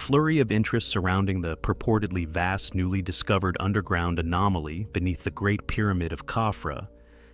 flurry of interest surrounding the purportedly vast newly discovered underground anomaly beneath the Great Pyramid of Khafra,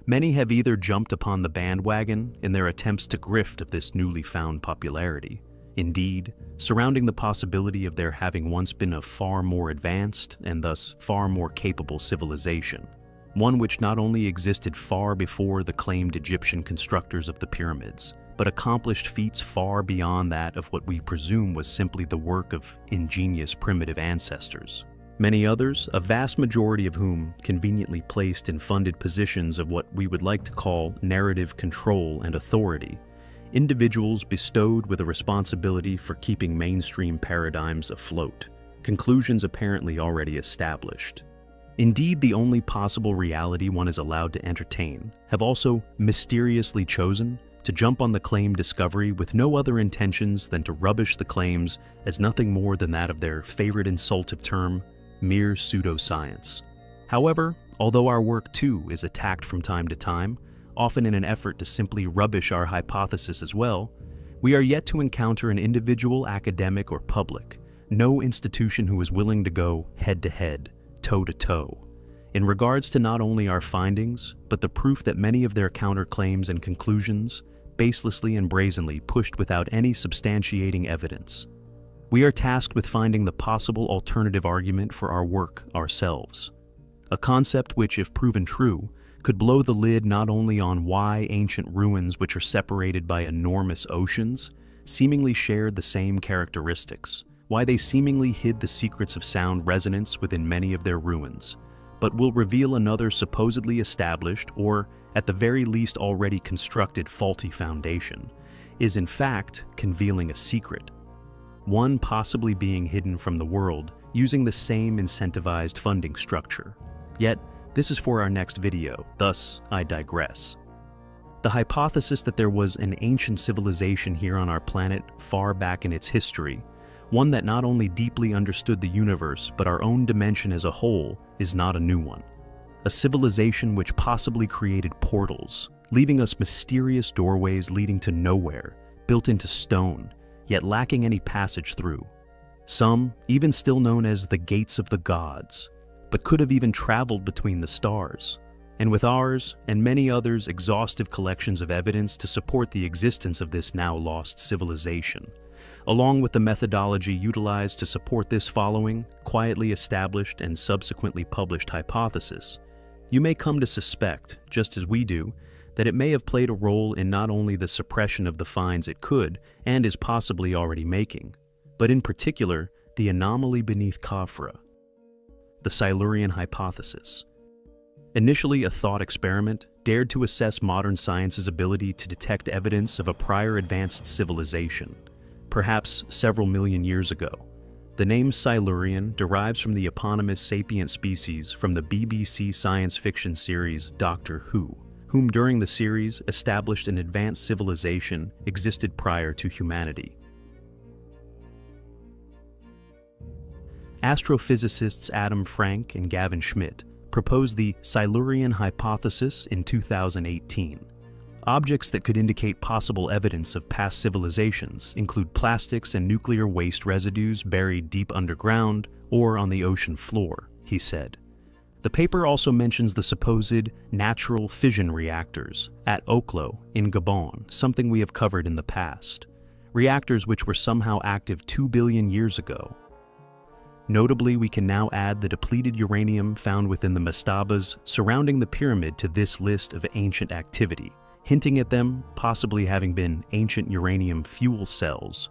many have either jumped upon the bandwagon in their attempts to grift of this newly found popularity. Indeed, surrounding the possibility of there having once been a far more advanced and thus far more capable civilization, one which not only existed far before the claimed Egyptian constructors of the pyramids, but accomplished feats far beyond that of what we presume was simply the work of ingenious primitive ancestors. Many others, a vast majority of whom conveniently placed in funded positions of what we would like to call narrative control and authority, individuals bestowed with a responsibility for keeping mainstream paradigms afloat, conclusions apparently already established. Indeed, the only possible reality one is allowed to entertain, have also mysteriously chosen to jump on the claimed discovery with no other intentions than to rubbish the claims as nothing more than that of their favorite insultive term, mere pseudoscience. However, although our work too is attacked from time to time, often in an effort to simply rubbish our hypothesis as well, we are yet to encounter an individual, academic or public, no institution who is willing to go head-to-head, toe-to-toe, in regards to not only our findings, but the proof that many of their counterclaims and conclusions, baselessly and brazenly pushed without any substantiating evidence. We are tasked with finding the possible alternative argument for our work ourselves, a concept which, if proven true, could blow the lid not only on why ancient ruins which are separated by enormous oceans seemingly shared the same characteristics, why they seemingly hid the secrets of sound resonance within many of their ruins, but will reveal another supposedly established, or at the very least already constructed faulty foundation, is in fact concealing a secret, one possibly being hidden from the world using the same incentivized funding structure. Yet, this is for our next video, thus I digress. The hypothesis that there was an ancient civilization here on our planet far back in its history, one that not only deeply understood the universe but our own dimension as a whole, is not a new one. A civilization which possibly created portals, leaving us mysterious doorways leading to nowhere, built into stone, yet lacking any passage through. Some even still known as the Gates of the Gods, but could have even traveled between the stars, and with ours and many others exhaustive collections of evidence to support the existence of this now lost civilization, along with the methodology utilized to support this following, quietly established and subsequently published hypothesis, you may come to suspect, just as we do, that it may have played a role in not only the suppression of the finds it could and is possibly already making, but in particular, the anomaly beneath Khafra, the Silurian hypothesis. Initially a thought experiment, dared to assess modern science's ability to detect evidence of a prior advanced civilization, perhaps several million years ago. The name Silurian derives from the eponymous sapient species from the BBC science fiction series Doctor Who, whom during the series established an advanced civilization existed prior to humanity. Astrophysicists Adam Frank and Gavin Schmidt proposed the Silurian hypothesis in 2018. Objects that could indicate possible evidence of past civilizations include plastics and nuclear waste residues buried deep underground or on the ocean floor, he said. The paper also mentions the supposed natural fission reactors at Oklo in Gabon, something we have covered in the past. Reactors which were somehow active 2 billion years ago. Notably, we can now add the depleted uranium found within the mastabas surrounding the pyramid to this list of ancient activity, hinting at them possibly having been ancient uranium fuel cells.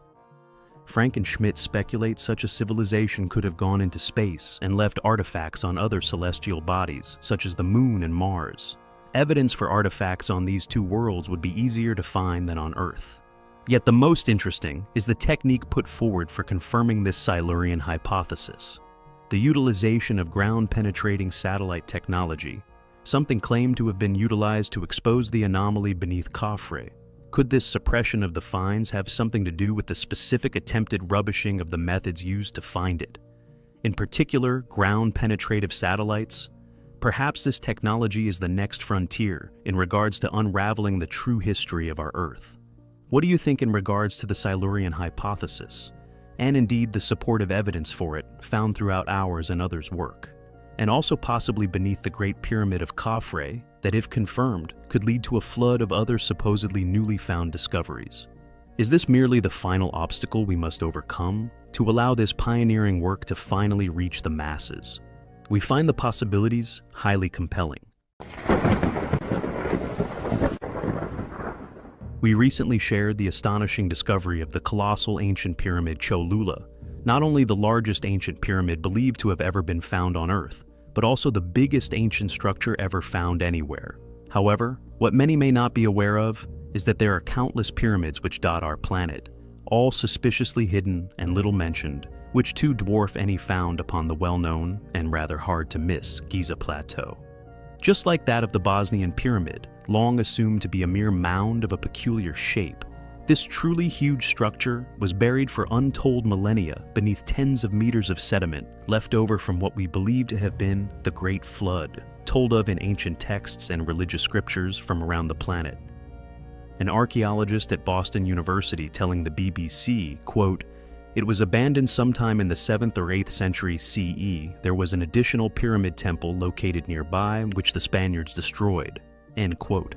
Frank and Schmidt speculate such a civilization could have gone into space and left artifacts on other celestial bodies, such as the Moon and Mars. Evidence for artifacts on these two worlds would be easier to find than on Earth. Yet the most interesting is the technique put forward for confirming this Silurian hypothesis. The utilization of ground-penetrating satellite technology, something claimed to have been utilized to expose the anomaly beneath Khafra. Could this suppression of the finds have something to do with the specific attempted rubbishing of the methods used to find it? In particular, ground-penetrative satellites? Perhaps this technology is the next frontier in regards to unraveling the true history of our Earth. What do you think in regards to the Silurian hypothesis? and indeed the supportive evidence for it found throughout ours and others' work, and also possibly beneath the Great Pyramid of Khafre that, if confirmed, could lead to a flood of other supposedly newly found discoveries. Is this merely the final obstacle we must overcome to allow this pioneering work to finally reach the masses? We find the possibilities highly compelling. We recently shared the astonishing discovery of the colossal ancient pyramid Cholula, not only the largest ancient pyramid believed to have ever been found on Earth, but also the biggest ancient structure ever found anywhere. However, what many may not be aware of is that there are countless pyramids which dot our planet, all suspiciously hidden and little mentioned, which too dwarf any found upon the well-known and rather hard-to-miss Giza Plateau. Just like that of the Bosnian pyramid, long assumed to be a mere mound of a peculiar shape, this truly huge structure was buried for untold millennia beneath tens of meters of sediment left over from what we believe to have been the Great Flood, told of in ancient texts and religious scriptures from around the planet. An archaeologist at Boston University telling the BBC, quote, "It was abandoned sometime in the 7th or 8th century CE. There was an additional pyramid temple located nearby, which the Spaniards destroyed," end quote.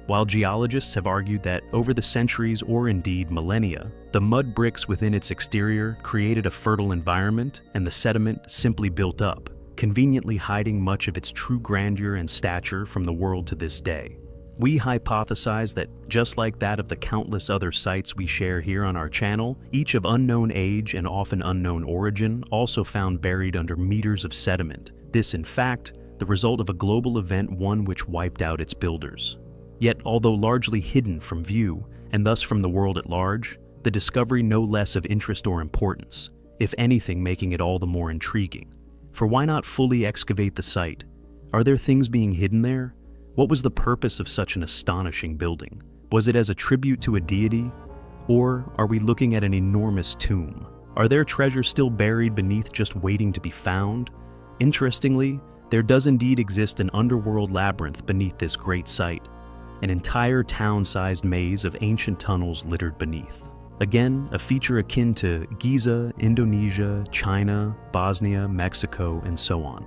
While geologists have argued that over the centuries or indeed millennia, the mud bricks within its exterior created a fertile environment and the sediment simply built up, conveniently hiding much of its true grandeur and stature from the world to this day. We hypothesize that, just like that of the countless other sites we share here on our channel, each of unknown age and often unknown origin also found buried under meters of sediment. This, in fact, the result of a global event, one which wiped out its builders. Yet, although largely hidden from view, and thus from the world at large, the discovery no less of interest or importance, if anything making it all the more intriguing. For why not fully excavate the site? Are there things being hidden there? What was the purpose of such an astonishing building? Was it as a tribute to a deity? Or are we looking at an enormous tomb? Are there treasures still buried beneath just waiting to be found? Interestingly, there does indeed exist an underworld labyrinth beneath this great site, an entire town-sized maze of ancient tunnels littered beneath. Again, a feature akin to Giza, Indonesia, China, Bosnia, Mexico, and so on.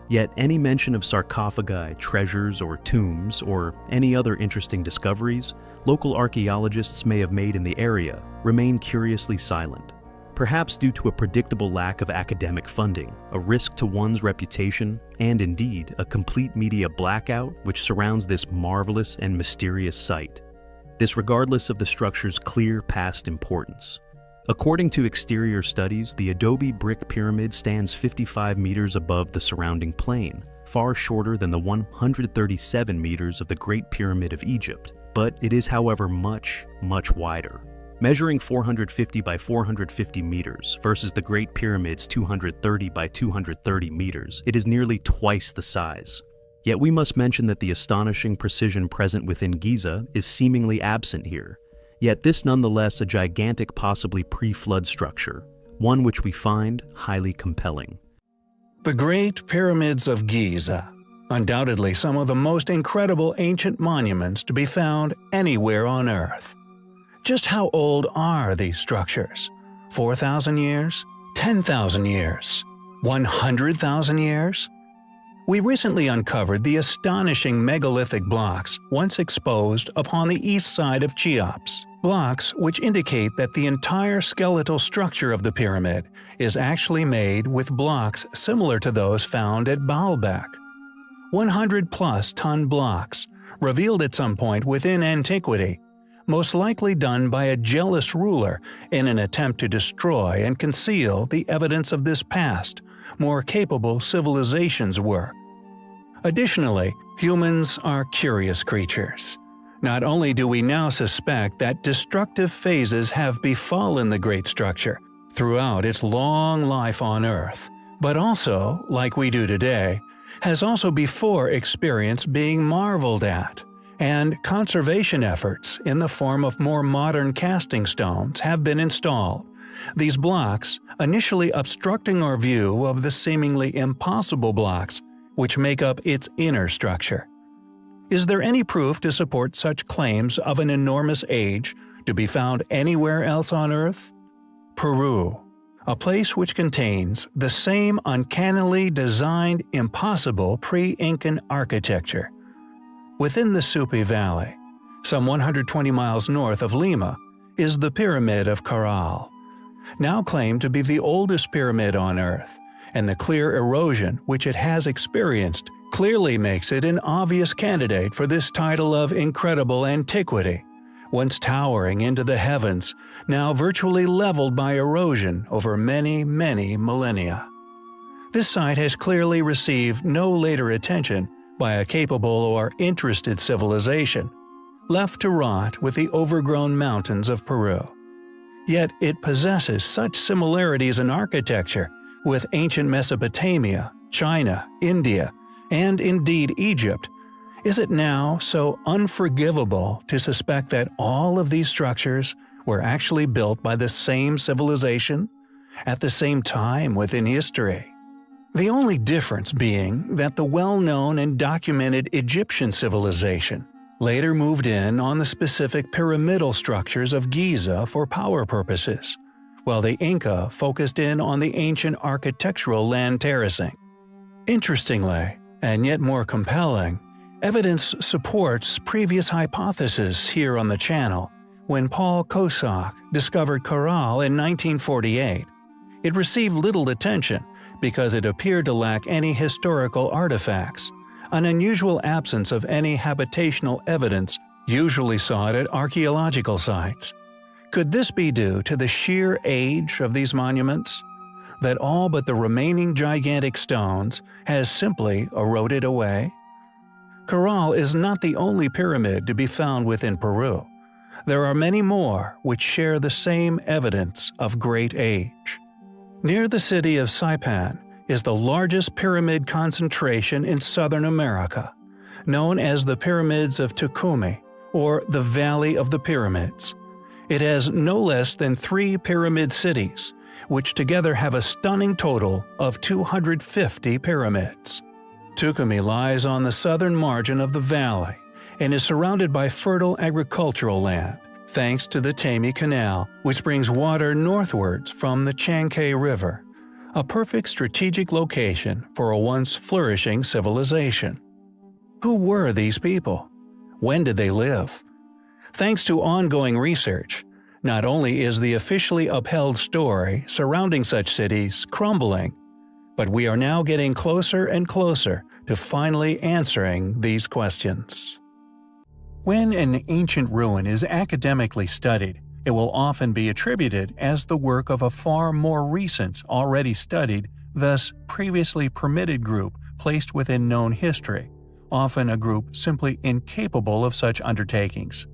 Yet any mention of sarcophagi, treasures, or tombs, or any other interesting discoveries local archaeologists may have made in the area remain curiously silent. Perhaps due to a predictable lack of academic funding, a risk to one's reputation, and indeed a complete media blackout which surrounds this marvelous and mysterious site. This regardless of the structure's clear past importance. According to exterior studies, the adobe brick pyramid stands 55 meters above the surrounding plain, far shorter than the 137 meters of the Great Pyramid of Egypt, but it is, however, much, much wider. Measuring 450 by 450 meters versus the Great Pyramid's 230 by 230 meters, it is nearly twice the size. Yet we must mention that the astonishing precision present within Giza is seemingly absent here. Yet this nonetheless a gigantic, possibly pre-flood structure, one which we find highly compelling. The Great Pyramids of Giza, undoubtedly some of the most incredible ancient monuments to be found anywhere on Earth. Just how old are these structures? 4,000 years? 10,000 years? 100,000 years? We recently uncovered the astonishing megalithic blocks once exposed upon the east side of Cheops. Blocks which indicate that the entire skeletal structure of the pyramid is actually made with blocks similar to those found at Baalbek. 100-plus ton blocks, revealed at some point within antiquity, most likely done by a jealous ruler in an attempt to destroy and conceal the evidence of this past, more capable civilization's work. Additionally, humans are curious creatures. Not only do we now suspect that destructive phases have befallen the great structure throughout its long life on Earth, but also, like we do today, has also before experienced being marveled at, and conservation efforts in the form of more modern casting stones have been installed. These blocks initially obstructing our view of the seemingly impossible blocks which make up its inner structure. Is there any proof to support such claims of an enormous age to be found anywhere else on Earth? Peru, a place which contains the same uncannily designed impossible pre-Incan architecture. Within the Supi Valley, some 120 miles north of Lima, is the Pyramid of Caral, now claimed to be the oldest pyramid on Earth, and the clear erosion which it has experienced clearly makes it an obvious candidate for this title of incredible antiquity, once towering into the heavens, now virtually leveled by erosion over many, many millennia. This site has clearly received no later attention by a capable or interested civilization, left to rot with the overgrown mountains of Peru. Yet it possesses such similarities in architecture with ancient Mesopotamia, China, India, and indeed Egypt. Is it now so unforgivable to suspect that all of these structures were actually built by the same civilization, at the same time within history? The only difference being that the well-known and documented Egyptian civilization later moved in on the specific pyramidal structures of Giza for power purposes, while the Inca focused in on the ancient architectural land terracing. Interestingly, and yet more compelling, evidence supports previous hypotheses here on the channel. When Paul Kosak discovered Caral in 1948, it received little attention because it appeared to lack any historical artifacts, an unusual absence of any habitational evidence usually sought at archaeological sites. Could this be due to the sheer age of these monuments? That all but the remaining gigantic stones has simply eroded away? Caral is not the only pyramid to be found within Peru. There are many more which share the same evidence of great age. Near the city of Saipan is the largest pyramid concentration in Southern America, known as the Pyramids of Tucumán, or the Valley of the Pyramids. It has no less than 3 pyramid cities, which together have a stunning total of 250 pyramids. Tucumán lies on the southern margin of the valley and is surrounded by fertile agricultural land, thanks to the Tami Canal, which brings water northwards from the Chankay River, a perfect strategic location for a once flourishing civilization. Who were these people? When did they live? Thanks to ongoing research, not only is the officially upheld story surrounding such cities crumbling, but we are now getting closer and closer to finally answering these questions. When an ancient ruin is academically studied, it will often be attributed as the work of a far more recent, already studied, thus previously permitted group placed within known history, often a group simply incapable of such undertakings.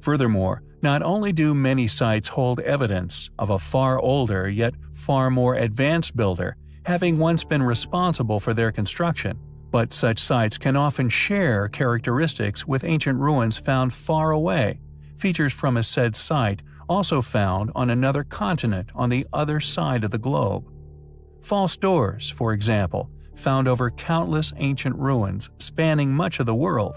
Furthermore, not only do many sites hold evidence of a far older yet far more advanced builder having once been responsible for their construction, but such sites can often share characteristics with ancient ruins found far away, features from a said site also found on another continent on the other side of the globe. False doors, for example, found over countless ancient ruins spanning much of the world.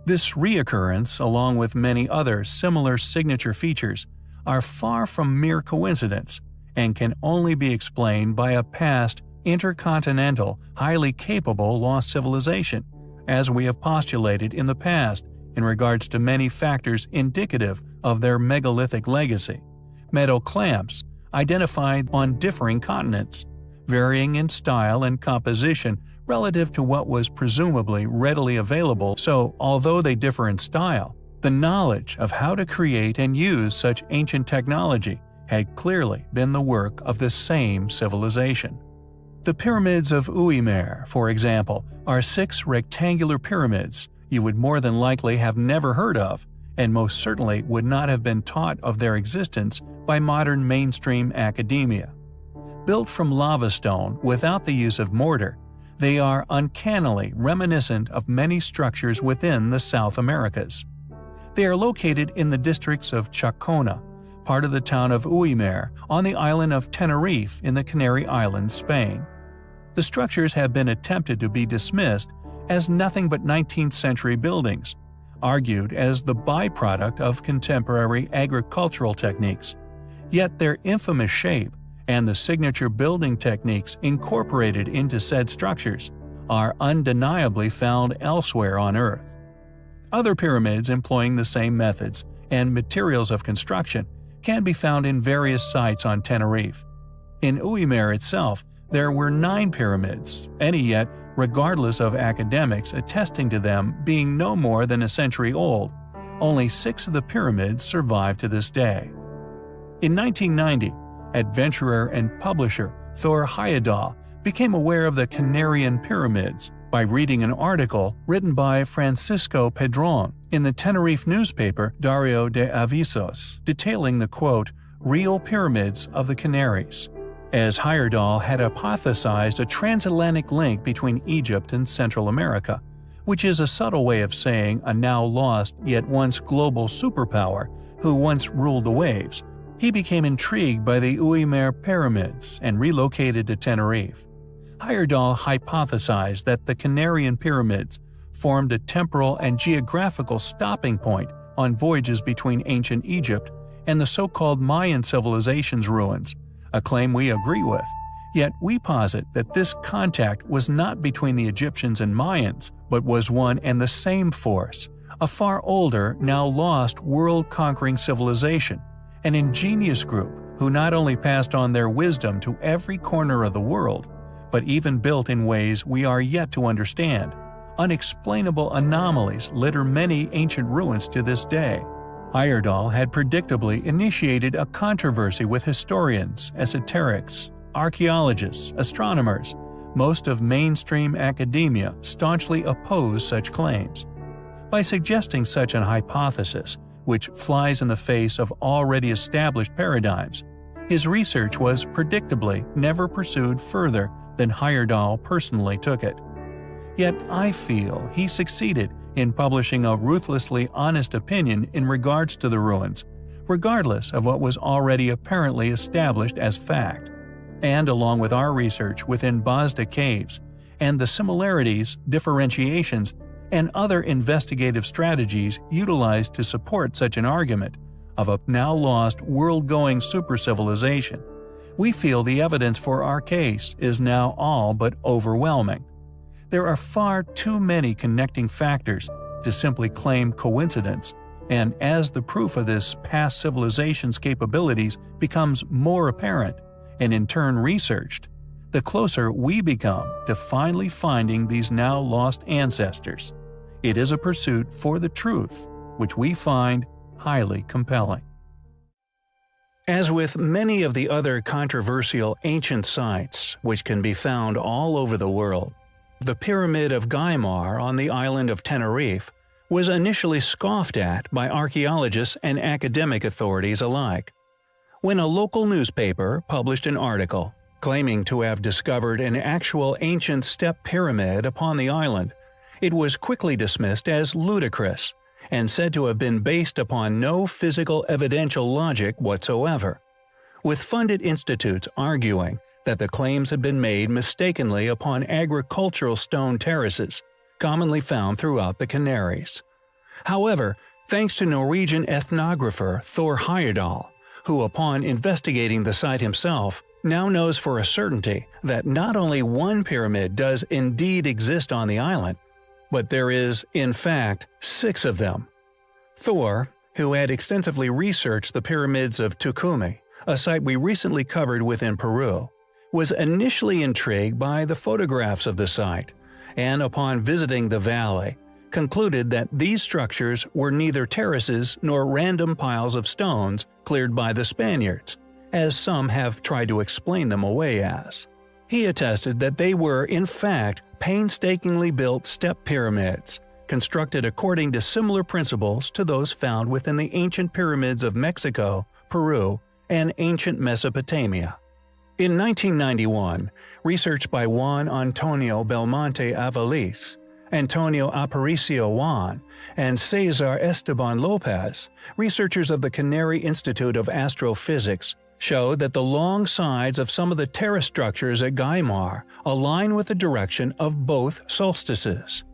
This reoccurrence, along with many other similar signature features, are far from mere coincidence and can only be explained by a past, intercontinental, highly capable lost civilization, as we have postulated in the past in regards to many factors indicative of their megalithic legacy. Metal clamps, identified on differing continents, varying in style and composition relative to what was presumably readily available, so although they differ in style, the knowledge of how to create and use such ancient technology had clearly been the work of the same civilization. The pyramids of Uimer, for example, are 6 rectangular pyramids you would more than likely have never heard of, and most certainly would not have been taught of their existence by modern mainstream academia. Built from lava stone without the use of mortar, they are uncannily reminiscent of many structures within the South Americas. They are located in the districts of Chacona, part of the town of Uimer, on the island of Tenerife in the Canary Islands, Spain. The structures have been attempted to be dismissed as nothing but 19th century buildings, argued as the byproduct of contemporary agricultural techniques. Yet their infamous shape and the signature building techniques incorporated into said structures are undeniably found elsewhere on Earth. Other pyramids employing the same methods and materials of construction can be found in various sites on Tenerife. In Uimer itself, there were 9 pyramids, any yet, regardless of academics attesting to them being no more than a century old. Only 6 of the pyramids survive to this day. In 1990, adventurer and publisher Thor Heyerdahl became aware of the Canarian pyramids by reading an article written by Francisco Pedron in the Tenerife newspaper Diario de Avisos, detailing the quote, "real pyramids of the Canaries," as Heyerdahl had hypothesized a transatlantic link between Egypt and Central America, which is a subtle way of saying a now lost yet once global superpower who once ruled the waves. He became intrigued by the Uimer pyramids and relocated to Tenerife. Heyerdahl hypothesized that the Canarian pyramids formed a temporal and geographical stopping point on voyages between ancient Egypt and the so-called Mayan civilization's ruins, a claim we agree with. Yet we posit that this contact was not between the Egyptians and Mayans, but was one and the same force, a far older, now lost world-conquering civilization, an ingenious group who not only passed on their wisdom to every corner of the world, but even built in ways we are yet to understand. Unexplainable anomalies litter many ancient ruins to this day. Heyerdahl had predictably initiated a controversy with historians, esoterics, archaeologists, astronomers. Most of mainstream academia staunchly opposed such claims. By suggesting such an hypothesis, which flies in the face of already established paradigms, his research was predictably never pursued further than Heyerdahl personally took it. Yet I feel he succeeded in publishing a ruthlessly honest opinion in regards to the ruins, regardless of what was already apparently established as fact. And along with our research within Bosda caves, and the similarities, differentiations, and other investigative strategies utilized to support such an argument of a now lost world-going super-civilization, we feel the evidence for our case is now all but overwhelming. There are far too many connecting factors to simply claim coincidence, and as the proof of this past civilization's capabilities becomes more apparent, and in turn researched, the closer we become to finally finding these now lost ancestors. It is a pursuit for the truth, which we find highly compelling. As with many of the other controversial ancient sites, which can be found all over the world, the Pyramid of Giza on the island of Tenerife was initially scoffed at by archaeologists and academic authorities alike. When a local newspaper published an article claiming to have discovered an actual ancient step pyramid upon the island, it was quickly dismissed as ludicrous and said to have been based upon no physical evidential logic whatsoever, with funded institutes arguing that the claims had been made mistakenly upon agricultural stone terraces, commonly found throughout the Canaries. However, thanks to Norwegian ethnographer Thor Heyerdahl, who upon investigating the site himself, now knows for a certainty that not only one pyramid does indeed exist on the island, but there is, in fact, 6 of them. Thor, who had extensively researched the pyramids of Tucumán, a site we recently covered within Peru, was initially intrigued by the photographs of the site, and upon visiting the valley, concluded that these structures were neither terraces nor random piles of stones cleared by the Spaniards, as some have tried to explain them away as. He attested that they were, in fact, painstakingly built step pyramids, constructed according to similar principles to those found within the ancient pyramids of Mexico, Peru, and ancient Mesopotamia. In 1991, research by Juan Antonio Belmonte Avalis, Antonio Aparicio Juan, and Cesar Esteban Lopez, researchers of the Canary Institute of Astrophysics, showed that the long sides of some of the terrace structures at Giza align with the direction of both solstices.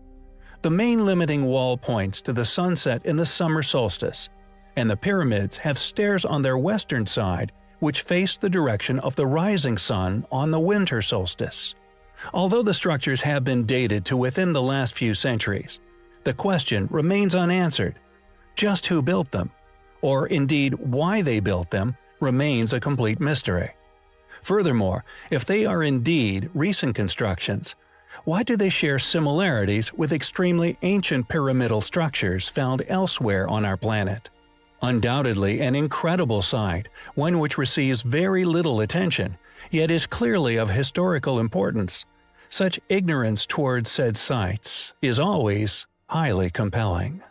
The main limiting wall points to the sunset in the summer solstice, and the pyramids have stairs on their western side which face the direction of the rising sun on the winter solstice. Although the structures have been dated to within the last few centuries, the question remains unanswered. Just who built them, or indeed why they built them, remains a complete mystery. Furthermore, if they are indeed recent constructions, why do they share similarities with extremely ancient pyramidal structures found elsewhere on our planet? Undoubtedly an incredible sight, one which receives very little attention, yet is clearly of historical importance. Such ignorance towards said sites is always highly compelling.